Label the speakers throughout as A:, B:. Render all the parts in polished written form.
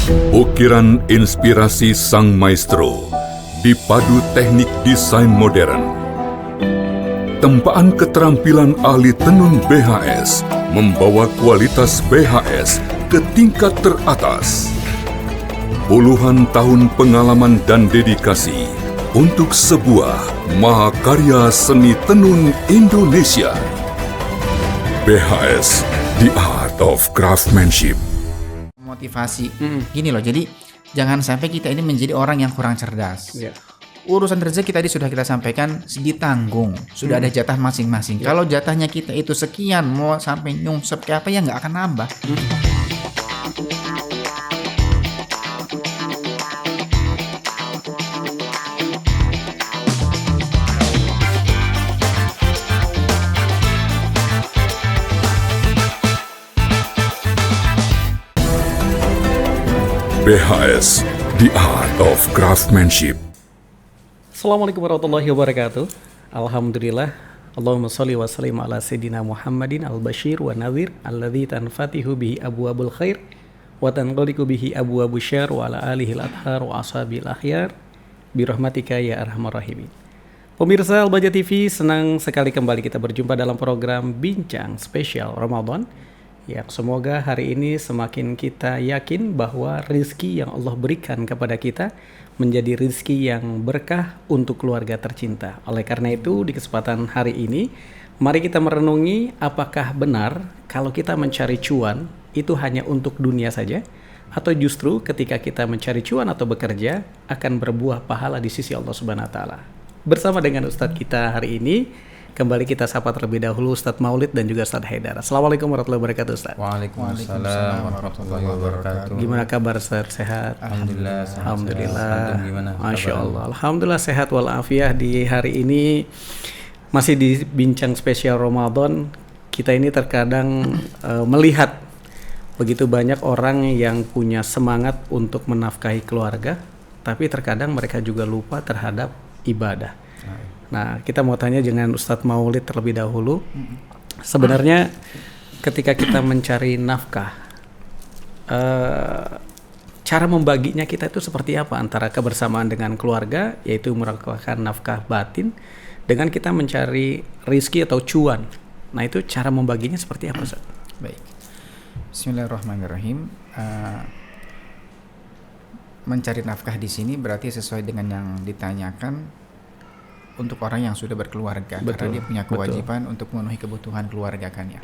A: Ukiran inspirasi sang maestro dipadu teknik desain modern. Tempaan keterampilan ahli tenun BHS membawa kualitas BHS ke tingkat teratas. Puluhan tahun pengalaman dan dedikasi untuk sebuah mahakarya seni tenun Indonesia. BHS, The Art of Craftsmanship.
B: Motivasi gini loh, jadi jangan sampai kita ini menjadi orang yang kurang cerdas. Urusan rezeki tadi sudah kita sampaikan, ditanggung, sudah ada jatah masing-masing. Kalau jatahnya kita itu sekian, mau sampai nyungsep kayak apa ya nggak akan nambah.
A: BHS, The Art of Craftsmanship.
C: Assalamualaikum warahmatullahi wabarakatuh. Alhamdulillah. Allahumma salli wa sallim ala Sayyidina Muhammadin al-Bashir wa Nadhir alladhi tanfatihu bihi abwabul khair wa tanqaliku bihi abwabul syar wa ala alihi al-adhar wa ashabil akhyar birahmatika ya arhamar rahimin. Pemirsa Al-Baja TV, senang sekali kembali kita berjumpa dalam program Bincang Spesial Ramadan, yang semoga hari ini semakin kita yakin bahwa rizki yang Allah berikan kepada kita menjadi rizki yang berkah untuk keluarga tercinta. Oleh karena itu, di kesempatan hari ini, mari kita merenungi apakah benar kalau kita mencari cuan itu hanya untuk dunia saja, atau justru ketika kita mencari cuan atau bekerja akan berbuah pahala di sisi Allah Subhanahu wa taala. Bersama dengan Ustadz kita hari ini, kembali kita sapa terlebih dahulu Ustadz Maulid dan juga Ustadz Haidar. Assalamualaikum warahmatullahi wabarakatuh, Ustadz.
D: Waalaikumsalam warahmatullahi wabarakatuh.
C: Gimana kabar, Ustadz? Sehat?
D: Alhamdulillah.
C: Alhamdulillah.
D: Gimana?
C: Masya Allah. Alhamdulillah sehat walafiat. Di hari ini masih di Bincang Spesial Ramadan. Kita ini terkadang melihat begitu banyak orang yang punya semangat untuk menafkahi keluarga, tapi terkadang mereka juga lupa terhadap ibadah. Nah, kita mau tanya dengan Ustadz Maulid terlebih dahulu. Sebenarnya ketika kita mencari nafkah, cara membaginya kita itu seperti apa antara kebersamaan dengan keluarga, yaitu merupakan nafkah batin, dengan kita mencari rizki atau cuan. Nah, itu cara membaginya seperti apa, Ustadz?
B: Baik. Bismillahirrahmanirrahim. Mencari nafkah di sini berarti sesuai dengan yang ditanyakan untuk orang yang sudah berkeluarga. Betul, karena dia punya kewajiban untuk memenuhi kebutuhan keluarga kan ya.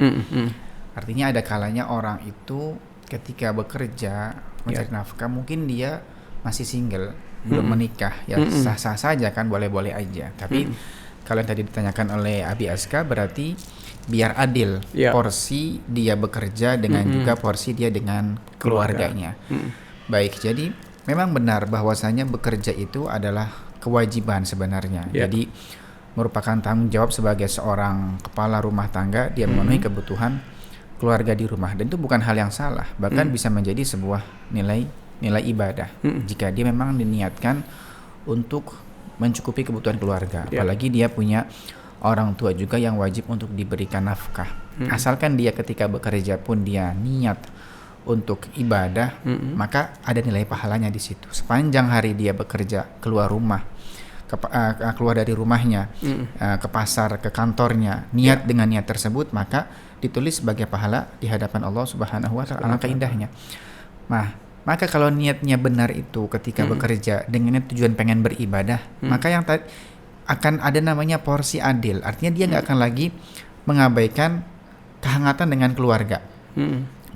B: Artinya ada kalanya orang itu ketika bekerja mencari nafkah, mungkin dia masih single, belum menikah, ya sah-sah saja kan, boleh-boleh aja. Tapi kalau yang tadi ditanyakan oleh Abi Aska, berarti biar adil porsi dia bekerja dengan juga porsi dia dengan keluarganya. Baik, jadi memang benar bahwasanya bekerja itu adalah kewajiban sebenarnya. Jadi merupakan tanggung jawab sebagai seorang kepala rumah tangga, dia memenuhi kebutuhan keluarga di rumah, dan itu bukan hal yang salah, bahkan bisa menjadi sebuah nilai ibadah jika dia memang diniatkan untuk mencukupi kebutuhan keluarga. Apalagi dia punya orang tua juga yang wajib untuk diberikan nafkah. Asalkan dia ketika bekerja pun dia niat untuk ibadah, maka ada nilai pahalanya di situ. Sepanjang hari dia bekerja, keluar rumah, keluar dari rumahnya, ke pasar, ke kantornya, niat dengan niat tersebut, maka ditulis sebagai pahala di hadapan Allah Subhanahu wa taala. Alangkah indahnya. Maka kalau niatnya benar itu ketika bekerja dengan tujuan pengen beribadah, maka yang akan ada namanya porsi adil. Artinya dia nggak akan lagi mengabaikan kehangatan dengan keluarga.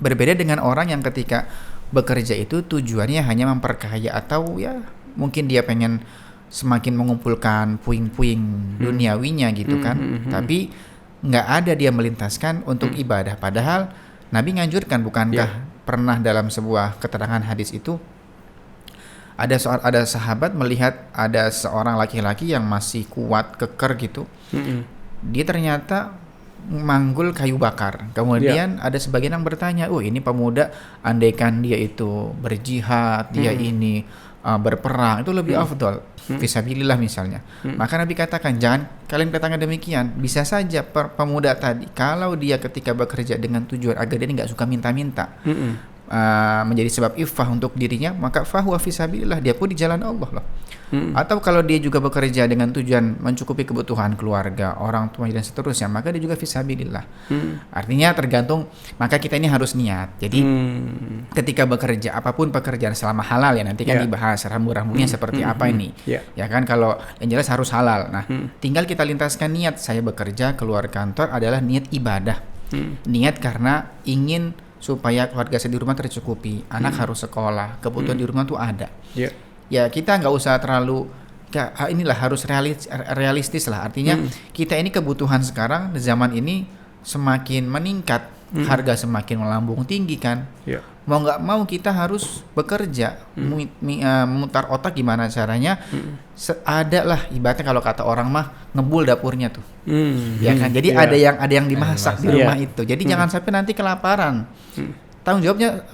B: Berbeda dengan orang yang ketika bekerja itu tujuannya hanya memperkaya, atau ya mungkin dia pengen semakin mengumpulkan puing-puing duniawinya gitu kan. Tapi nggak ada dia melintaskan untuk ibadah. Padahal Nabi nganjurkan, bukankah pernah dalam sebuah keterangan hadis itu ada sahabat melihat ada seorang laki-laki yang masih kuat, keker gitu. Dia ternyata manggul kayu bakar. Kemudian ada sebagian yang bertanya, ini pemuda, andaikan dia itu berjihad, dia ini berperang, itu lebih afdol, fisabilillah misalnya. Maka Nabi katakan, jangan kalian katakan demikian. Bisa saja pemuda tadi, kalau dia ketika bekerja dengan tujuan agar dia nggak suka minta-minta, menjadi sebab iffah untuk dirinya, maka fahuwa fisabilillah, dia pun di jalan Allah loh. Atau kalau dia juga bekerja dengan tujuan mencukupi kebutuhan keluarga, orang tua dan seterusnya, maka dia juga fisabilillah. Artinya tergantung, maka kita ini harus niat. Jadi ketika bekerja, apapun pekerjaan selama halal ya, nanti kan dibahas rambu-rambunya seperti apa ini. Ya kan, kalau yang jelas harus halal. Nah, tinggal kita lintaskan niat. Saya bekerja keluar kantor adalah niat ibadah. Niat karena ingin supaya keluarga saya di rumah tercukupi, anak harus sekolah, kebutuhan di rumah tuh ada. Ya kita nggak usah terlalu inilah, harus realistis lah. Artinya kita ini kebutuhan sekarang di zaman ini semakin meningkat, harga semakin melambung tinggi kan. Mau nggak mau kita harus bekerja, memutar otak gimana caranya. Ada lah ibaratnya kalau kata orang mah ngebul dapurnya tuh, ya kan. Jadi ada yang dimasak di rumah itu. Jadi jangan sampai nanti kelaparan. Tanggung jawabnya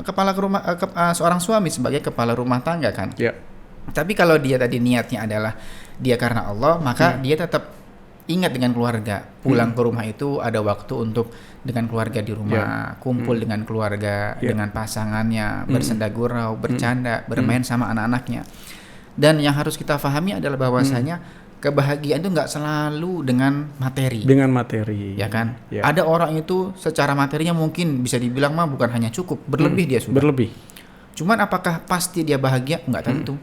B: seorang suami sebagai kepala rumah tangga kan. Tapi kalau dia tadi niatnya adalah dia karena Allah, maka dia tetap ingat dengan keluarga. Pulang ke rumah itu ada waktu untuk dengan keluarga di rumah, kumpul dengan keluarga, dengan pasangannya, bersenda gurau, bercanda, bermain sama anak-anaknya. Dan yang harus kita pahami adalah bahwasanya kebahagiaan itu nggak selalu dengan materi. Ya kan? Ada orang itu secara materinya mungkin bisa dibilang mah bukan hanya cukup, berlebih dia sudah. Cuman apakah pasti dia bahagia? Nggak tentu.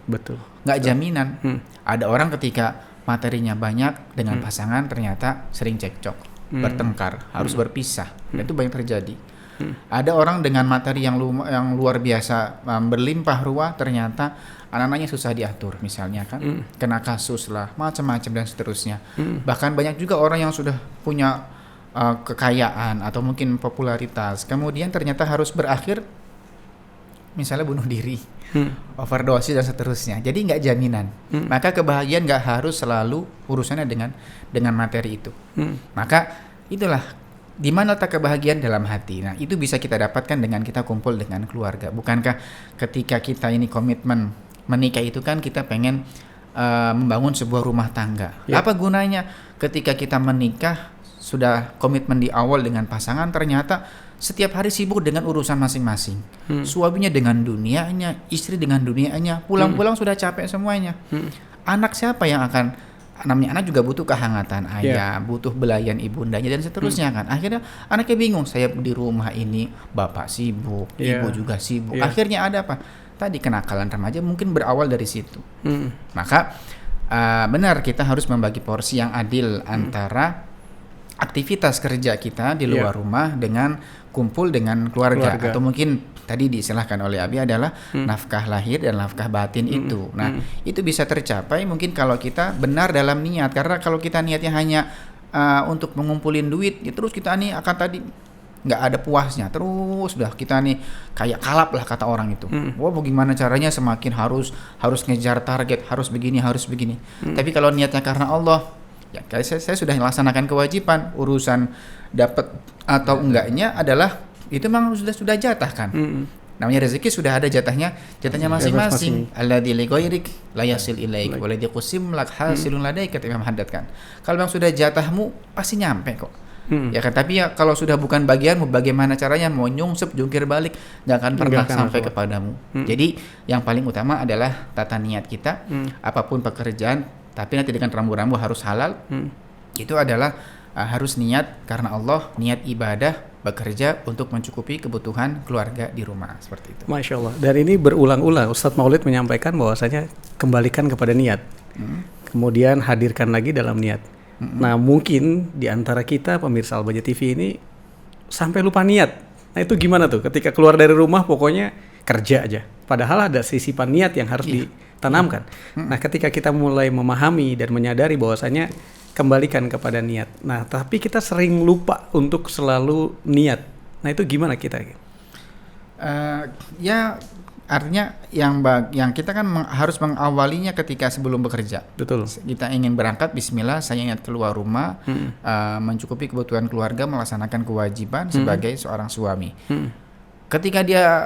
B: Nggak jaminan. Ada orang ketika materinya banyak dengan pasangan ternyata sering cekcok, bertengkar, harus berpisah. Dan itu banyak terjadi. Ada orang dengan materi yang luar biasa, berlimpah ruah, ternyata anak-anaknya susah diatur misalnya kan, kena kasus lah, macam-macam dan seterusnya. Bahkan banyak juga orang yang sudah punya kekayaan atau mungkin popularitas, kemudian ternyata harus berakhir misalnya bunuh diri, overdosis dan seterusnya. Jadi nggak jaminan. Maka kebahagiaan nggak harus selalu urusannya dengan materi itu. Maka itulah di mana letak kebahagiaan dalam hati. Nah, itu bisa kita dapatkan dengan kita kumpul dengan keluarga. Bukankah ketika kita ini komitmen menikah itu kan kita pengen membangun sebuah rumah tangga. Apa gunanya ketika kita menikah sudah komitmen di awal dengan pasangan, ternyata setiap hari sibuk dengan urusan masing-masing. Suaminya dengan dunianya, istri dengan dunianya, pulang-pulang sudah capek semuanya. Anak siapa yang akan, namanya anak juga butuh kehangatan ayah, butuh belayan ibundanya dan seterusnya kan. Akhirnya anaknya bingung, saya di rumah ini bapak sibuk, ibu juga sibuk. Akhirnya ada apa? Tadi kenakalan remaja mungkin berawal dari situ. Maka benar kita harus membagi porsi yang adil antara aktivitas kerja kita di luar rumah dengan kumpul dengan keluarga. Atau mungkin tadi diistilahkan oleh Abi adalah nafkah lahir dan nafkah batin itu. Nah, itu bisa tercapai mungkin kalau kita benar dalam niat. Karena kalau kita niatnya hanya untuk mengumpulin duit, ya terus kita nih akan tadi nggak ada puasnya, terus udah kita nih kayak kalap lah kata orang itu. Wah, bagaimana caranya semakin harus ngejar target, harus begini. Tapi kalau niatnya karena Allah, ya saya sudah melaksanakan kewajiban, urusan dapat atau enggaknya adalah itu memang sudah jatah kan. Namanya rezeki sudah ada jatahnya masing-masing. Alladzi li ghairik la yasil ilaik wa ladzi qusim lak hasilun ladaika, kata Imam Haddad kan. Kalau memang sudah jatahmu pasti nyampe kok. Ya kan, tapi ya kalau sudah bukan bagianmu, bagaimana caranya mau nyungsep jungkir balik, nggak akan pernah sampai kepadamu. Jadi yang paling utama adalah tata niat kita, apapun pekerjaan, tapi nanti dengan rambu-rambu harus halal. Itu adalah harus niat karena Allah, niat ibadah, bekerja untuk mencukupi kebutuhan keluarga di rumah, seperti itu.
C: Masya Allah. Dan ini berulang-ulang Ustadz Maulid menyampaikan bahwasanya kembalikan kepada niat, kemudian hadirkan lagi dalam niat. Nah, mungkin di antara kita pemirsa Al-Bahjah TV ini sampai lupa niat. Nah, itu gimana tuh? Ketika keluar dari rumah pokoknya kerja aja. Padahal ada sisipan niat yang harus ditanamkan. Nah, ketika kita mulai memahami dan menyadari bahwasanya kembalikan kepada niat. Nah, tapi kita sering lupa untuk selalu niat. Nah, itu gimana kita?
B: Ya artinya yang kita kan harus mengawalinya ketika sebelum bekerja.
C: Betul.
B: Kita ingin berangkat, bismillah, saya ingat keluar rumah, mencukupi kebutuhan keluarga, melaksanakan kewajiban sebagai seorang suami. Ketika dia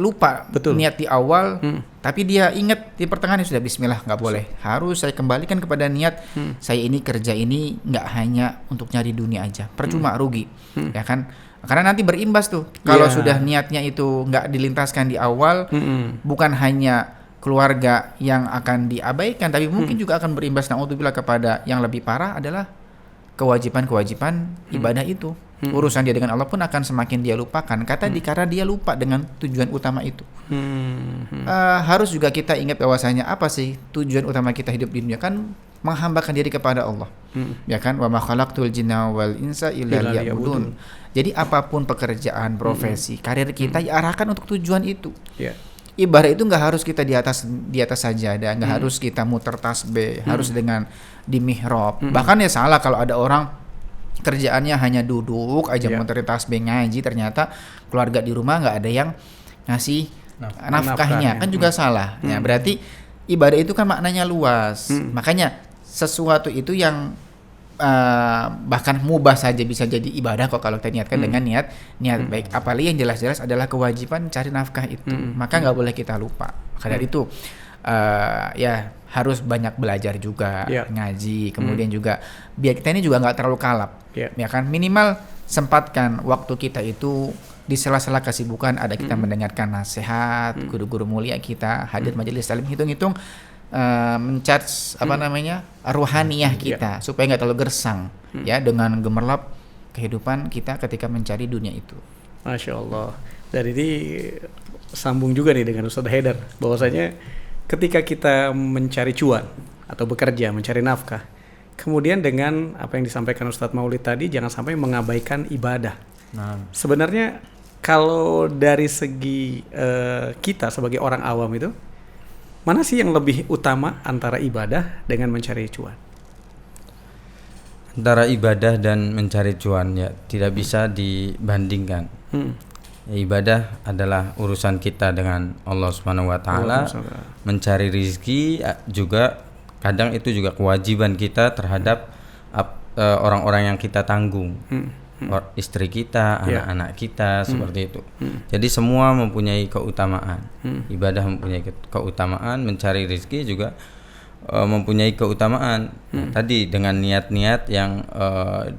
B: lupa niat di awal, tapi dia ingat di pertengahan sudah bismillah, nggak boleh. Harus saya kembalikan kepada niat, saya ini kerja ini nggak hanya untuk nyari dunia aja, percuma rugi, ya kan? Karena nanti berimbas tuh. Kalau
C: Iya.
B: sudah niatnya itu nggak dilintaskan di awal, bukan hanya keluarga yang akan diabaikan, tapi mungkin juga akan berimbas naudzubillah kepada yang lebih parah adalah kewajiban-kewajiban ibadah itu. Urusan dia dengan Allah pun akan semakin dia lupakan. Karena dia lupa dengan tujuan utama itu. Harus juga kita ingat bahwasanya apa sih tujuan utama kita hidup di dunia, kan menghambakan diri kepada Allah. Ya kan, wa ma khalaqtul jinna wal insa illa liya'budun. Jadi apapun pekerjaan, profesi, karir kita arahkan untuk tujuan itu.
C: Ya.
B: Ibadah itu nggak harus kita di atas sajadah, nggak harus kita muter tasbih, harus dengan di mihrab. Bahkan ya salah kalau ada orang kerjaannya hanya duduk aja muterin tasbih ngaji, ternyata keluarga di rumah nggak ada yang ngasih nafkahnya, kan juga salah. Ya, berarti ibadah itu kan maknanya luas. Makanya sesuatu itu yang bahkan mubah saja bisa jadi ibadah kok kalau kita niatkan dengan niat baik. Apalagi yang jelas-jelas adalah kewajiban cari nafkah itu, maka nggak boleh kita lupa. Maka dari itu ya harus banyak belajar juga, ngaji, kemudian juga biar kita ini juga nggak terlalu kalap, ya kan, minimal sempatkan waktu kita itu di sela-sela kesibukan, ada kita mendengarkan nasihat guru-guru mulia kita, hadir majelis taklim, hitung-hitung mencharge ruhaniyah kita supaya nggak terlalu gersang ya dengan gemerlap kehidupan kita ketika mencari dunia itu.
C: Masya Allah. Dan ini sambung juga nih dengan Ustadz Haidar, bahwasanya ketika kita mencari cuan atau bekerja mencari nafkah, kemudian dengan apa yang disampaikan Ustadz Maulid tadi, jangan sampai mengabaikan ibadah. Sebenarnya kalau dari segi kita sebagai orang awam itu, mana sih yang lebih utama antara ibadah dengan mencari cuan?
D: Antara ibadah dan mencari cuan ya tidak bisa dibandingkan. Ya, ibadah adalah urusan kita dengan Allah Subhanahu wa taala. Mencari rizki juga kadang itu juga kewajiban kita terhadap orang-orang yang kita tanggung. Istri kita, anak-anak kita, seperti itu. Jadi semua mempunyai keutamaan. Ibadah mempunyai keutamaan, mencari rezeki juga mempunyai keutamaan. Tadi dengan niat-niat yang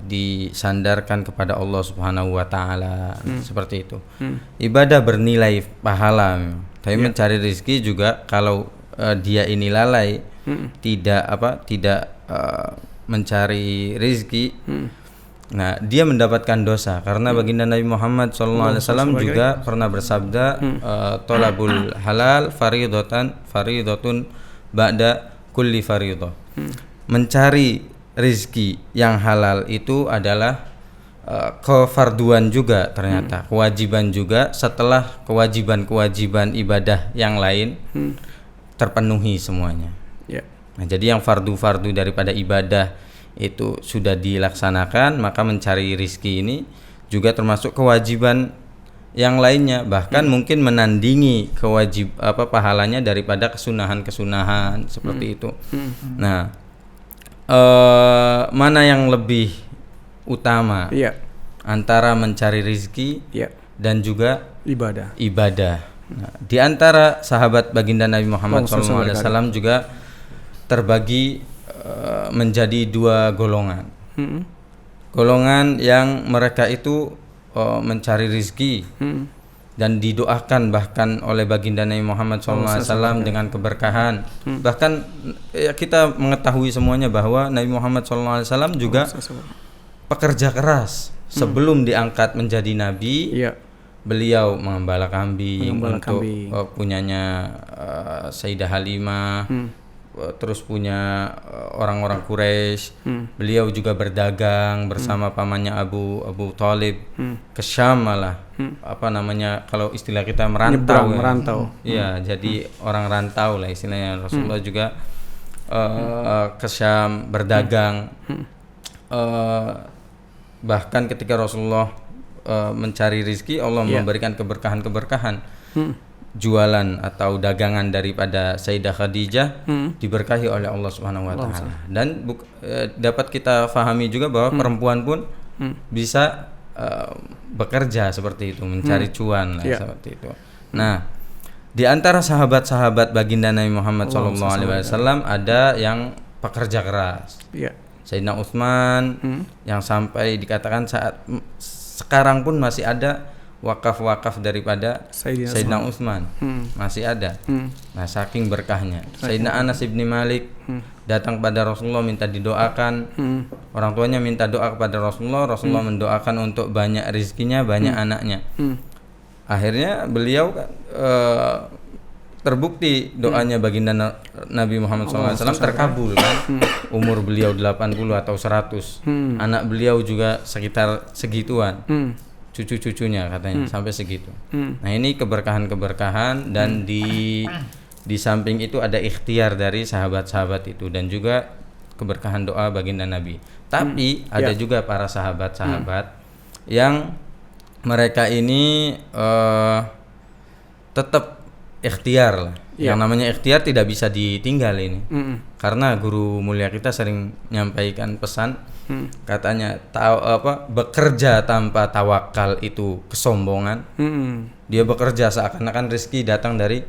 D: disandarkan kepada Allah Subhanahu wa taala, seperti itu. Ibadah bernilai pahala, tapi mencari rezeki juga kalau dia ini lalai, tidak mencari rezeki, nah dia mendapatkan dosa karena baginda Nabi Muhammad SAW juga pernah bersabda, tolabul halal faridatun ba'da kulli faridah. Mencari rizki yang halal itu adalah kefarduan juga, ternyata kewajiban juga setelah kewajiban ibadah yang lain terpenuhi semuanya. Nah, jadi yang fardu-fardu daripada ibadah itu sudah dilaksanakan, maka mencari rizki ini juga termasuk kewajiban yang lainnya, bahkan mungkin menandingi pahalanya daripada kesunahan seperti itu. Nah, mana yang lebih utama antara mencari rizki dan juga ibadah? Nah, di antara sahabat baginda Nabi Muhammad SAW juga terbagi menjadi dua golongan. Golongan yang mereka itu mencari rizki dan didoakan bahkan oleh baginda Nabi Muhammad SAW dengan keberkahan. Bahkan ya, kita mengetahui semuanya bahwa Nabi Muhammad SAW juga pekerja keras. Sebelum diangkat menjadi nabi, beliau mengembala kambing untuk punyanya Sayyidah Halimah. Terus punya orang-orang Quraisy. Beliau juga berdagang bersama pamannya Abu Thalib ke Syam, malah kalau istilah kita merantau. Iya, jadi orang rantau lah istilahnya. Rasulullah juga ke Syam berdagang. Bahkan ketika Rasulullah mencari rizki, Allah memberikan keberkahan. Jualan atau dagangan daripada Sayyidah Khadijah diberkahi oleh Allah Subhanahu wa taala. Dan dapat kita fahami juga bahwa perempuan pun bisa bekerja seperti itu, mencari cuan lah, seperti itu. Nah, di antara sahabat-sahabat baginda Nabi Muhammad SAW ada yang pekerja keras. Sayyidina Utsman yang sampai dikatakan sekarang pun masih ada wakaf-wakaf daripada Sayyidina Utsman. Masih ada. Nah, saking berkahnya. Sayyidina Anas bin Malik datang pada Rasulullah minta didoakan. Orang tuanya minta doa kepada Rasulullah, Rasulullah mendoakan untuk banyak rezekinya, banyak anaknya. Akhirnya beliau terbukti doanya baginda Nabi Muhammad SAW terkabul kan. Umur beliau 80 atau 100. Anak beliau juga sekitar segituan. Cucu-cucunya katanya sampai segitu. Nah, ini keberkahan-keberkahan dan di samping itu ada ikhtiar dari sahabat-sahabat itu dan juga keberkahan doa baginda Nabi. Tapi ada juga para sahabat-sahabat yang mereka ini tetap ikhtiar lah. Yang namanya ikhtiar tidak bisa ditinggal ini. Karena guru mulia kita sering menyampaikan pesan, katanya bekerja tanpa tawakal itu kesombongan. Dia bekerja seakan-akan rezeki datang dari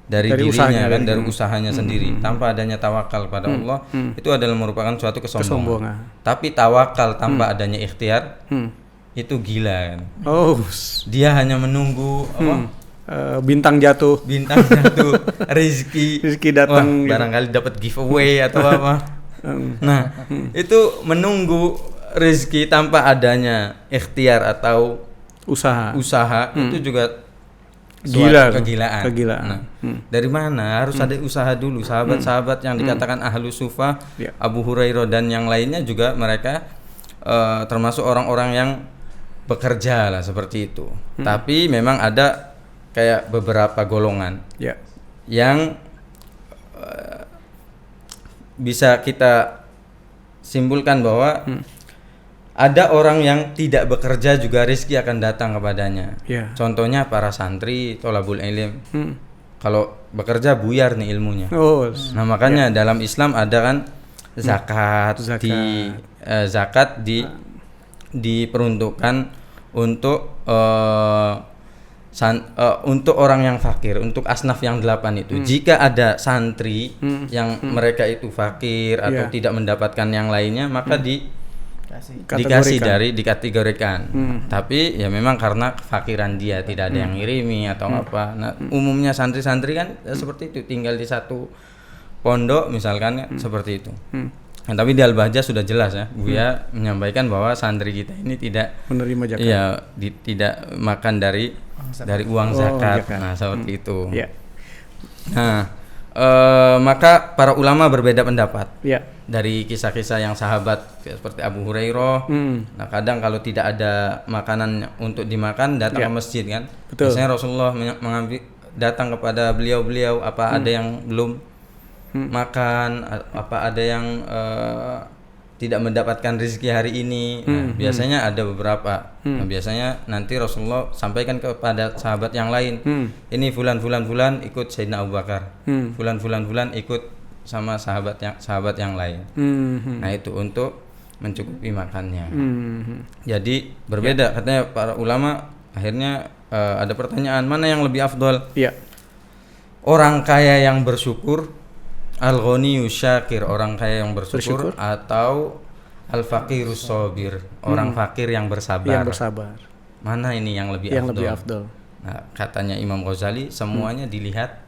D: dirinya kan, dari usahanya sendiri, tanpa adanya tawakal pada Allah. Itu adalah merupakan suatu kesombongan. Tapi tawakal tanpa adanya ikhtiar itu gila kan. Dia hanya menunggu
C: bintang jatuh, rezeki datang,
D: barangkali dapat giveaway atau apa. Nah, itu menunggu rezeki tanpa adanya ikhtiar atau usaha itu juga kegilaan. Nah, dari mana? Harus ada usaha dulu. Sahabat-sahabat yang dikatakan ahlu sufah, Abu Hurairah dan yang lainnya juga mereka termasuk orang-orang yang bekerja lah seperti itu. Tapi memang ada kayak beberapa golongan yang bisa kita simpulkan bahwa ada orang yang tidak bekerja juga rezeki akan datang kepadanya. Contohnya para santri tolabul ilm. Kalau bekerja buyar nih ilmunya. Nah, makanya dalam Islam ada kan zakat. Zakat diperuntukkan untuk untuk orang yang fakir, untuk asnaf yang 8 itu. Jika ada santri yang mereka itu fakir atau tidak mendapatkan yang lainnya, maka dikategorikan. Tapi ya memang karena kefakiran dia, tidak ada yang ngirimi atau apa. Nah, umumnya santri-santri kan seperti itu, tinggal di satu pondok misalkan seperti itu. Nah, tapi di Al-Bahjah sudah jelas ya, Buya menyampaikan bahwa santri kita ini tidak
C: menerima zakat.
D: Iya, tidak makan dari uang zakat. Nah, seperti itu. Nah, maka para ulama berbeda pendapat. Dari kisah-kisah yang sahabat seperti Abu Hurairah. Nah, kadang kalau tidak ada makanan untuk dimakan, datang ke masjid kan. Biasanya Rasulullah datang kepada beliau-beliau, apa ada yang belum makan, apa ada yang tidak mendapatkan rezeki hari ini. Nah, biasanya ada beberapa. Nah, biasanya nanti Rasulullah sampaikan kepada sahabat yang lain, ini fulan ikut Sayyidina Abu Bakar, fulan ikut sama sahabat yang lain. Nah, itu untuk mencukupi makannya. Jadi berbeda katanya para ulama. Akhirnya ada pertanyaan, mana yang lebih afdal? Orang kaya yang bersyukur, al-ghaniyyu syakir, orang kaya yang bersyukur, atau al-faqirus sabir, orang fakir yang bersabar. Mana ini yang lebih afdal? Nah, katanya Imam Ghazali, semuanya dilihat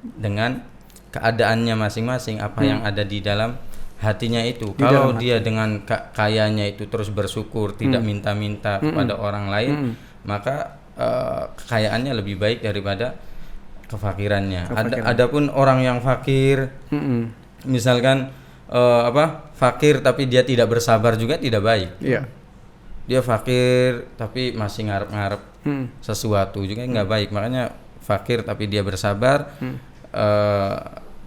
D: dengan keadaannya masing-masing, apa yang ada di dalam hatinya itu. Kalau dia dengan kayanya itu terus bersyukur, tidak minta-minta kepada orang lain, maka kekayaannya lebih baik daripada kefakirannya. Adapun orang yang fakir, misalkan fakir tapi dia tidak bersabar juga tidak baik. Dia fakir tapi masih ngarep-ngarep sesuatu juga nggak baik. Makanya fakir tapi dia bersabar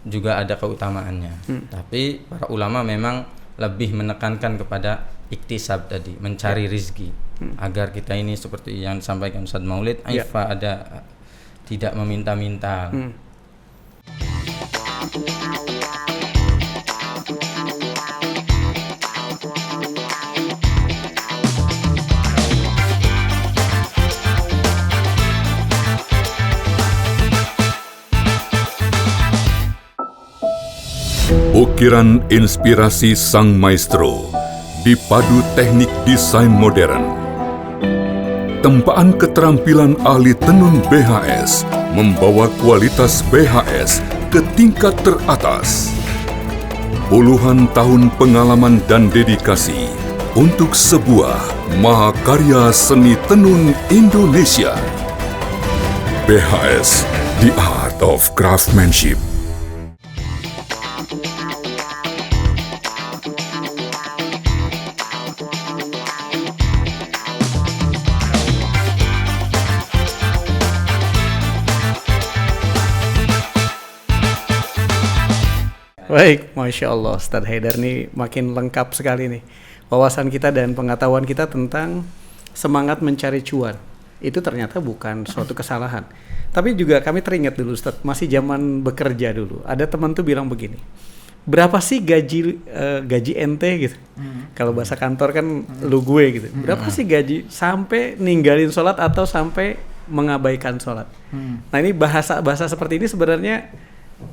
D: juga ada keutamaannya. Tapi para ulama memang lebih menekankan kepada iktisab tadi, mencari rizki, agar kita ini seperti yang disampaikan Ustaz Maulid, aifa, ada tidak meminta-minta.
A: Ukiran inspirasi sang maestro dipadu teknik desain modern. Ketempaan keterampilan ahli tenun BHS membawa kualitas BHS ke tingkat teratas. Puluhan tahun pengalaman dan dedikasi untuk sebuah mahakarya seni tenun Indonesia. BHS, The Art of Craftsmanship.
C: Baik, Masya Allah, Ustadz Haidar nih makin lengkap sekali nih wawasan kita dan pengetahuan kita tentang semangat mencari cuan. Itu ternyata bukan suatu kesalahan. Tapi juga kami teringat dulu Ustadz, masih zaman bekerja dulu. Ada teman tuh bilang begini, berapa sih gaji ente gitu? Kalau bahasa kantor kan lu gue gitu. Berapa sih gaji sampai ninggalin sholat atau sampai mengabaikan sholat? Nah ini bahasa seperti ini sebenarnya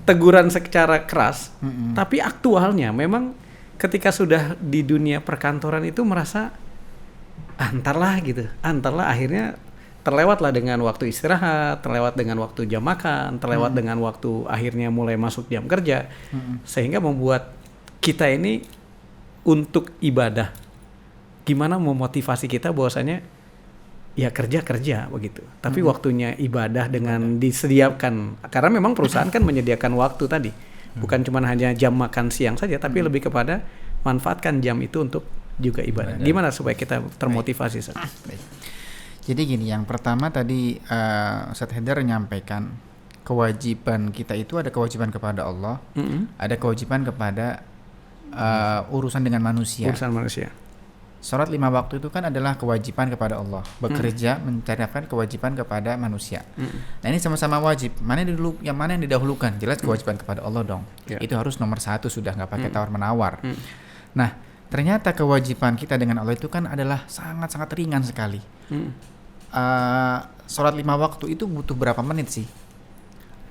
C: teguran secara keras, tapi aktualnya memang ketika sudah di dunia perkantoran itu merasa antarlah akhirnya terlewatlah dengan waktu istirahat, terlewat dengan waktu jam makan, terlewat dengan waktu akhirnya mulai masuk jam kerja, sehingga membuat kita ini untuk ibadah gimana memotivasi kita bahwasanya ya kerja begitu. Tapi waktunya ibadah dengan disediakan, karena memang perusahaan kan menyediakan waktu tadi. Bukan cuma hanya jam makan siang saja, tapi lebih kepada manfaatkan jam itu untuk juga ibadah. Gimana supaya kita termotivasi?
B: Baik. Jadi gini, yang pertama tadi Ustadz Haidar menyampaikan kewajiban kita itu ada kewajiban kepada Allah, ada kewajiban kepada urusan dengan manusia. Urusan manusia. Sholat 5 waktu itu kan adalah kewajiban kepada Allah. Bekerja mencari kewajiban kepada manusia. Nah ini sama-sama wajib. Mana yang didahulukan? Jelas kewajiban kepada Allah dong. Itu harus nomor 1 sudah, nggak pakai tawar-menawar. Nah ternyata kewajiban kita dengan Allah itu kan adalah sangat-sangat ringan sekali. Sholat 5 waktu itu butuh berapa menit sih?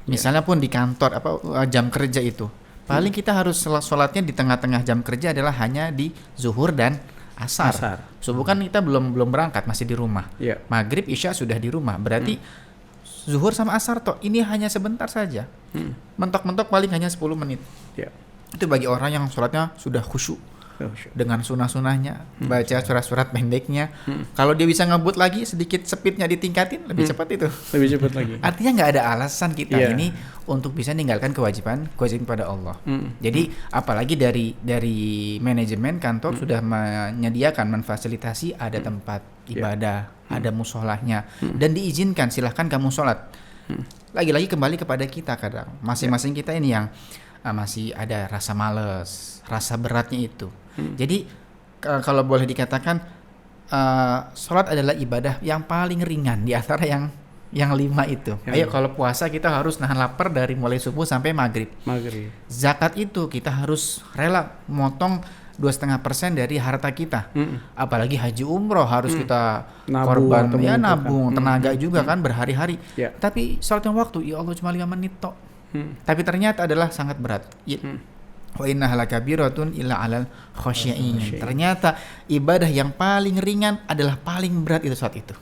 B: Misalnya pun di kantor jam kerja itu paling kita harus sholatnya di tengah-tengah jam kerja adalah hanya di zuhur dan asar. Subuh kan kita belum berangkat, masih di rumah. Maghrib, isya sudah di rumah. Berarti zuhur sama asar toh ini hanya sebentar saja. Mentok-mentok paling hanya 10 menit. Itu bagi orang yang sholatnya sudah khusyuk. Dengan sunah-sunahnya, baca surat-surat pendeknya. Kalau dia bisa ngebut lagi, sedikit speednya ditingkatin, lebih cepat itu. Lebih cepat lagi. Artinya nggak ada alasan kita ini untuk bisa meninggalkan kewajiban pada Allah. Jadi apalagi dari manajemen kantor sudah menyediakan, memfasilitasi ada tempat ibadah, ada musholahnya, dan diizinkan silahkan kamu sholat. Lagi-lagi kembali kepada kita kadang, masing-masing kita ini yang masih ada rasa males, rasa beratnya itu. Jadi kalau boleh dikatakan sholat adalah ibadah yang paling ringan di antara yang 5 itu. Ayo kalau puasa kita harus nahan lapar dari mulai subuh sampai maghrib. Zakat itu kita harus rela motong 2,5% dari harta kita. Apalagi haji umroh harus kita korban, nabung tenaga juga kan berhari-hari. Tapi sholat yang waktu ya Allah cuma 5 menit tok. Tapi ternyata adalah sangat berat. Wa innaha lakabiratun illa 'alal khasyiin. Ternyata ibadah yang paling ringan adalah paling berat itu saat itu.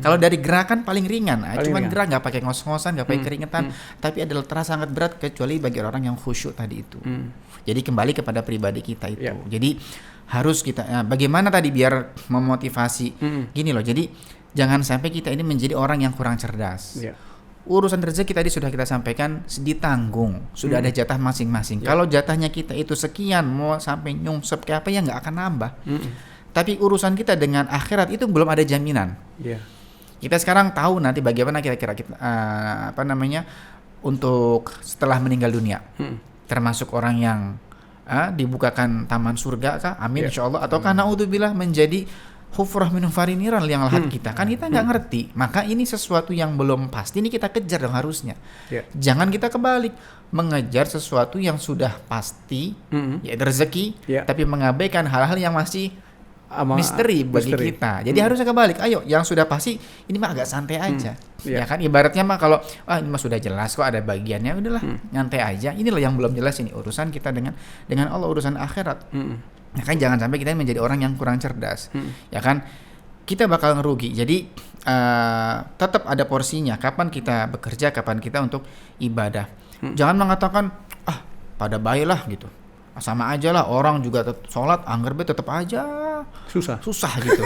B: Kalau dari gerakan paling ringan, cuman gerak nggak pakai ngos-ngosan, nggak pakai keringetan, tapi adalah terasa sangat berat kecuali bagi orang yang khusyuk tadi itu. Jadi kembali kepada pribadi kita itu. Jadi harus kita bagaimana tadi biar memotivasi gini loh. Jadi jangan sampai kita ini menjadi orang yang kurang cerdas. Urusan rezeki tadi sudah kita sampaikan ditanggung, sudah ada jatah masing-masing. Kalau jatahnya kita itu sekian, mau sampai nyungsep ke apa ya nggak akan nambah. Tapi urusan kita dengan akhirat itu belum ada jaminan. Kita sekarang tahu nanti bagaimana kira-kira kita untuk setelah meninggal dunia, termasuk orang yang dibukakan taman surga kah? Amin insyaallah. Atau karena naudzubillah menjadi hufrah min hufariniran yang lahat kita kan kita nggak ngerti, maka ini sesuatu yang belum pasti ini kita kejar dong harusnya. Jangan kita kebalik mengejar sesuatu yang sudah pasti yaitu rezeki, tapi mengabaikan hal-hal yang masih misteri bagi kita. Jadi harusnya kebalik. Ayo yang sudah pasti ini mah agak santai aja. Ya kan ibaratnya mah kalau ini mah sudah jelas kok ada bagiannya, udahlah nyantai aja. Ini loh yang belum jelas, ini urusan kita dengan Allah, urusan akhirat. Ya kan jangan sampai kita menjadi orang yang kurang cerdas. Ya kan kita bakal ngerugi. Jadi tetap ada porsinya. Kapan kita bekerja, kapan kita untuk ibadah. Jangan mengatakan pada baiklah gitu. Sama aja lah, orang juga sholat, anggar tetap aja susah gitu.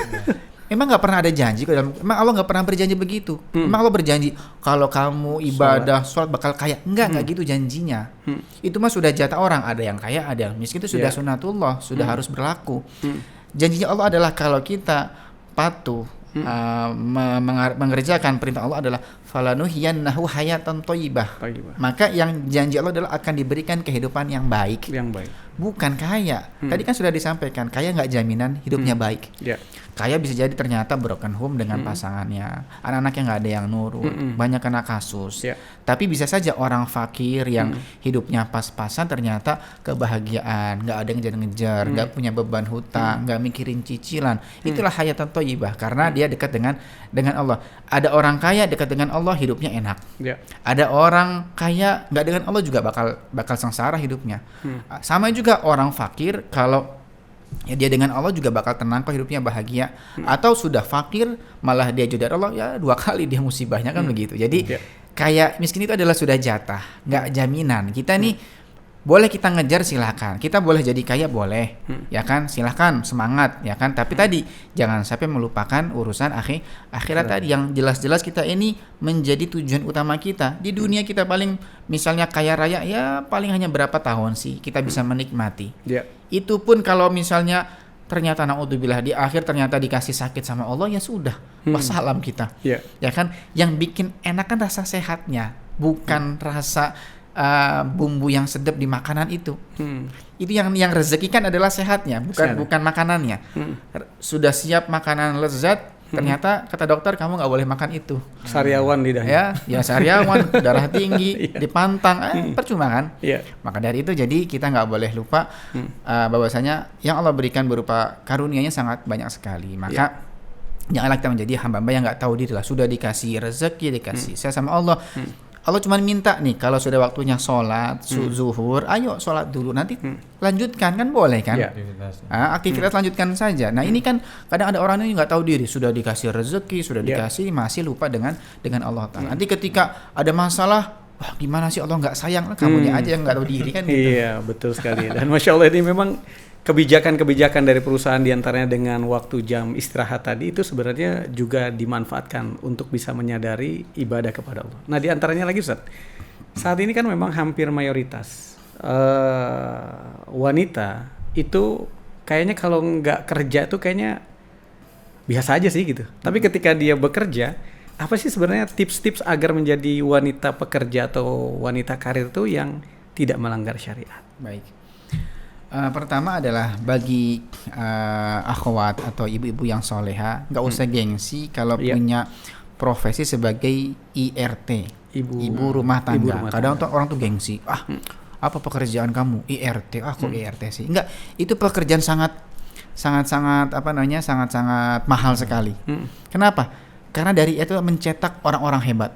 B: Emang nggak pernah ada janji emang Allah nggak pernah berjanji begitu. Emang Allah berjanji kalau kamu ibadah sholat bakal kaya? Enggak gitu janjinya. Itu mah sudah jatah orang, ada yang kaya, ada yang miskin, itu sudah sunatullah, sudah harus berlaku. Janjinya Allah adalah kalau kita patuh mengerjakan perintah Allah adalah falanuhyiyannahu hayatan thayyibah. Maka yang janji Allah adalah akan diberikan kehidupan yang baik. Bukan kaya. Tadi kan sudah disampaikan, kaya nggak jaminan hidupnya baik. Kaya bisa jadi ternyata broken home dengan pasangannya, anak-anaknya nggak ada yang nurut, banyak kena kasus. Tapi bisa saja orang fakir yang hidupnya pas-pasan ternyata kebahagiaan, nggak ada yang ngejar-ngejar, nggak punya beban hutang, nggak mikirin cicilan. Itulah hayatan thayyibah karena dia dekat dengan Allah. Ada orang kaya dekat dengan Allah hidupnya enak. Ada orang kaya nggak dengan Allah juga bakal sengsara hidupnya. Sama juga orang fakir kalau dia dengan Allah juga bakal tenang kok, hidupnya bahagia. Atau sudah fakir malah dia jauh dari Allah, ya 2 kali dia musibahnya kan begitu. Jadi kayak miskin itu adalah sudah jatah, nggak jaminan. Kita nih boleh kita ngejar silakan, kita boleh jadi kaya boleh, ya kan, silakan semangat, ya kan. Tapi tadi jangan sampai melupakan urusan akhirat tadi yang jelas-jelas kita ini menjadi tujuan utama kita. Di dunia kita paling misalnya kaya raya ya paling hanya berapa tahun sih kita bisa menikmati. Itu pun kalau misalnya ternyata naudzubillah di akhir ternyata dikasih sakit sama Allah, ya sudah, wassalam kita. Ya kan, yang bikin enak kan rasa sehatnya, bukan rasa bumbu yang sedap di makanan itu. Itu yang rezeki kan adalah sehatnya, bukan makanannya. Sudah siap makanan lezat, ternyata kata dokter kamu nggak boleh makan itu.
C: Sariawan lidahnya.
B: Ya sariawan, darah tinggi, dipantang, percuma kan. Maka dari itu jadi kita nggak boleh lupa bahwasanya yang Allah berikan berupa karunia-Nya sangat banyak sekali. Maka janganlah kita menjadi hamba-hamba yang nggak tahu diri lah. Sudah dikasih rezeki, dikasih saya sama Allah. Allah cuma minta nih kalau sudah waktunya sholat zuhur, ayo sholat dulu, nanti lanjutkan kan boleh kan? Aktivitas lanjutkan saja. Nah ini kan kadang ada orang ini nggak tahu diri, sudah dikasih rezeki, sudah dikasih, masih lupa dengan Allah Ta'ala. Nanti ketika ada masalah, wah gimana sih Allah nggak sayang, kamunya aja yang nggak tahu diri kan? Gitu.
C: Iya betul sekali. Dan masya Allah ini memang kebijakan-kebijakan dari perusahaan diantaranya dengan waktu jam istirahat tadi itu sebenarnya juga dimanfaatkan untuk bisa menyadari ibadah kepada Allah. Nah diantaranya lagi Ustaz, saat ini kan memang hampir mayoritas wanita itu kayaknya kalau nggak kerja tuh kayaknya biasa aja sih gitu. Tapi ketika dia bekerja, apa sih sebenarnya tips-tips agar menjadi wanita pekerja atau wanita karir tuh yang tidak melanggar syariat?
B: Baik. Pertama adalah bagi akhwat atau ibu-ibu yang soleha, nggak usah gengsi kalau punya profesi sebagai IRT, ibu rumah tangga. Kadang orang tuh gengsi, apa pekerjaan kamu IRT? Kok IRT sih? Enggak, itu pekerjaan sangat mahal sekali. Kenapa? Karena dari itu mencetak orang-orang hebat.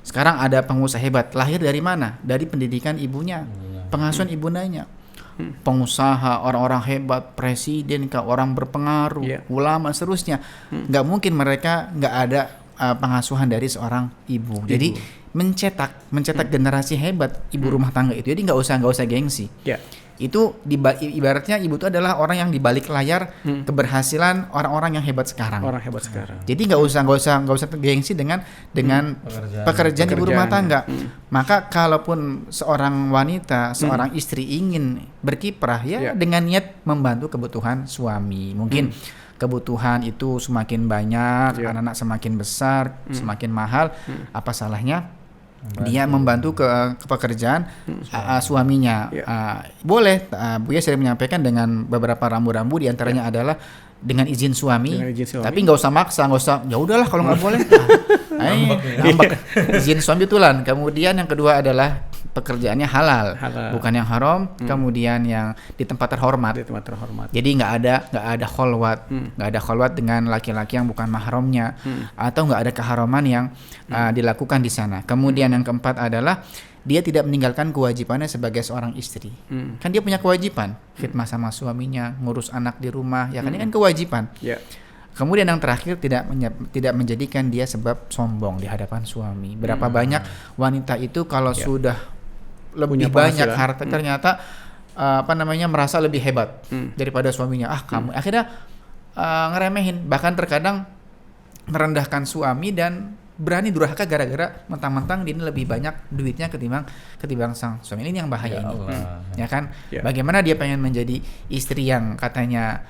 B: Sekarang ada pengusaha hebat, lahir dari mana? Dari pendidikan ibunya, pengasuhan ibundanya. Pengusaha, orang-orang hebat, presiden, orang berpengaruh, ulama, seterusnya. Nggak mungkin mereka nggak ada pengasuhan dari seorang ibu. Jadi mencetak generasi hebat ibu rumah tangga itu. Jadi nggak usah gengsi. Itu ibaratnya ibu itu adalah orang yang di balik layar keberhasilan orang-orang yang hebat sekarang. Jadi nggak usah gengsi dengan pekerjaan ibu rumah tangga. Maka kalaupun seorang wanita, seorang istri ingin berkiprah dengan niat membantu kebutuhan suami, mungkin kebutuhan itu semakin banyak, anak-anak semakin besar, semakin mahal, apa salahnya dia membantu ke pekerjaan suaminya. Boleh, Buya sering menyampaikan dengan beberapa rambu-rambu, diantaranya adalah dengan izin suami. Tapi nggak usah maksa, nggak usah. Ya udahlah kalau nggak boleh. Ngambek. Izin suami betulan. Kemudian yang kedua adalah pekerjaannya halal, bukan yang haram. Kemudian yang di tempat terhormat. Jadi nggak ada kholwat, nggak ada kholwat dengan laki-laki yang bukan mahramnya, atau nggak ada keharaman yang dilakukan di sana. Kemudian yang keempat adalah dia tidak meninggalkan kewajibannya sebagai seorang istri. Kan dia punya kewajiban, khidmah sama suaminya, ngurus anak di rumah, ya kan ini kan kewajiban. Kemudian yang terakhir tidak menjadikan dia sebab sombong di hadapan suami. Berapa banyak wanita itu kalau sudah lebih banyak harta ternyata merasa lebih hebat daripada suaminya. Kamu akhirnya ngeremehin, bahkan terkadang merendahkan suami dan berani durhaka gara-gara mentang-mentang dia ini lebih banyak duitnya ketimbang sang suami. Ini yang bahaya ini. Ya kan? Bagaimana dia pengen menjadi istri yang katanya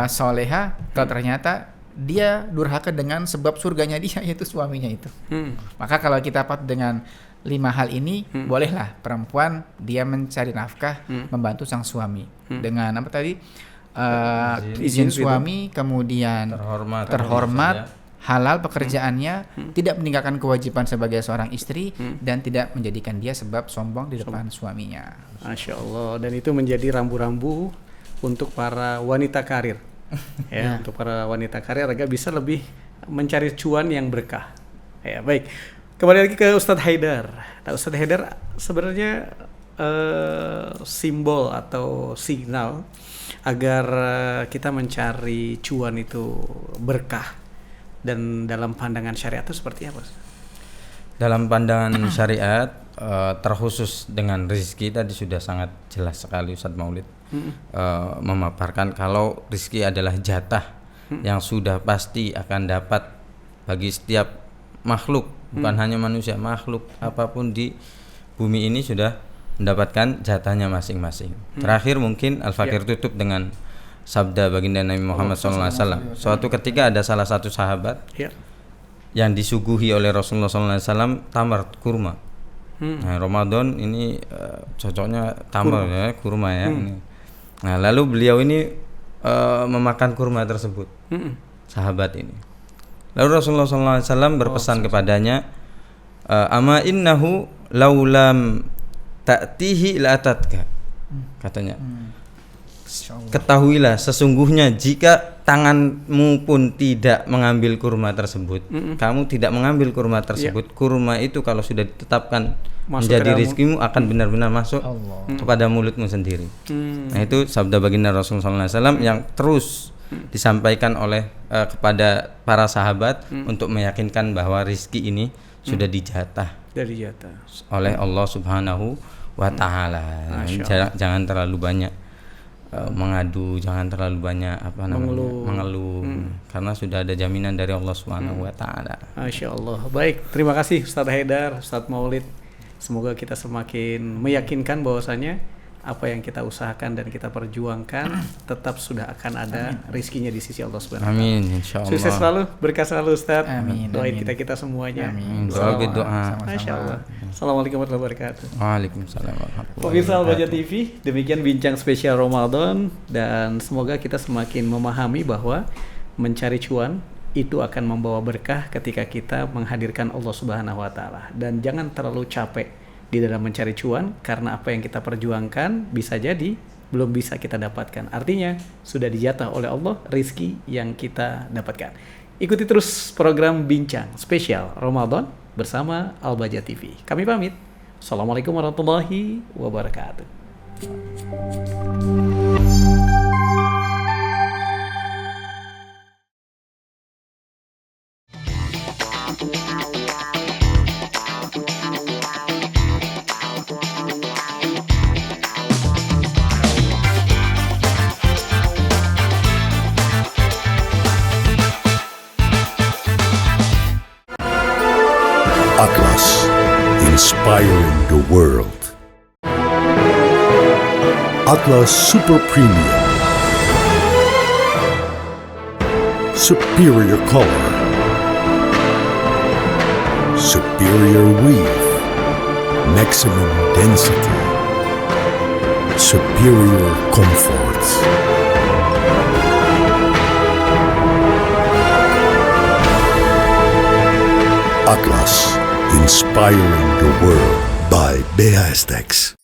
B: soleha, kalau ternyata dia durhaka dengan sebab surganya dia, yaitu suaminya itu. Maka kalau kita patuh dengan 5 hal ini, bolehlah perempuan dia mencari nafkah, membantu sang suami dengan apa tadi? Izin suami, kemudian terhormat, halal pekerjaannya, tidak meninggalkan kewajiban sebagai seorang istri, dan tidak menjadikan dia sebab sombong di depan suaminya.
C: Masya Allah. Dan itu menjadi rambu-rambu untuk para wanita karir. Untuk para wanita karir agar bisa lebih mencari cuan yang berkah. Ya, baik. Kembali lagi ke Ustadz Haidar. Nah, Ustadz Haidar sebenarnya simbol atau signal agar kita mencari cuan itu berkah. Dan dalam pandangan syariat itu seperti apa?
D: Dalam pandangan syariat, terkhusus dengan rezeki tadi sudah sangat jelas sekali Ustadz Maulid memaparkan kalau rezeki adalah jatah yang sudah pasti akan dapat bagi setiap makhluk, bukan hanya manusia, makhluk apapun di bumi ini sudah mendapatkan jatahnya masing-masing. Terakhir mungkin Al-Fakir tutup dengan sabda baginda Nabi Muhammad SAW. Suatu ketika ada salah satu sahabat yang disuguhi oleh Rasulullah SAW tamar kurma. Nah, Ramadan ini cocoknya tamar kurma ya. Nah, lalu beliau ini memakan kurma tersebut, sahabat ini. Lalu Rasulullah SAW berpesan kepadanya, ama innahu laulam ta'tihi la'atatka, katanya. Ketahuilah sesungguhnya jika tanganmu pun tidak mengambil kurma tersebut, kamu tidak mengambil kurma tersebut, kurma itu kalau sudah ditetapkan menjadi rezekimu akan benar-benar masuk kepada mulutmu sendiri. Nah, itu sabda baginda Rasulullah SAW yang terus disampaikan oleh kepada para sahabat untuk meyakinkan bahwa rezeki ini sudah dijatah oleh Allah Subhanahu wa Ta'ala. Jangan terlalu banyak mengadu, jangan terlalu banyak mengeluh, karena sudah ada jaminan dari Allah Subhanahu wa Ta'ala.
C: Masya Allah. Baik, terima kasih Ustadz Haidar, Ustadz Maulid. Semoga kita semakin meyakinkan bahwasanya apa yang kita usahakan dan kita perjuangkan tetap sudah akan ada rizkinya di sisi Allah Subhanahu wa Ta'ala.
D: Amin, insyaallah.
C: Sukses selalu, berkah selalu Ustadz.
B: Amin.
C: Doain kita semuanya.
B: Amin.
D: Doa.
C: Masya Allah. Assalamualaikum warahmatullahi wabarakatuh.
D: Waalaikumsalam warahmatullahi
C: Pemirsa
D: wabarakatuh.
C: Al-Baja TV, demikian bincang spesial Ramadan, dan semoga kita semakin memahami bahwa mencari cuan itu akan membawa berkah ketika kita menghadirkan Allah Subhanahu wa Ta'ala. Dan jangan terlalu capek di dalam mencari cuan, karena apa yang kita perjuangkan bisa jadi belum bisa kita dapatkan. Artinya sudah dijatah oleh Allah rizki yang kita dapatkan. Ikuti terus program bincang spesial Ramadan bersama Al-Baja TV. Kami pamit. Assalamualaikum warahmatullahi wabarakatuh.
A: Atlas, inspiring the world. Atlas Super Premium. Superior color. Superior weave. Maximum density. Superior comfort. Atlas, inspiring the world by BASTEX.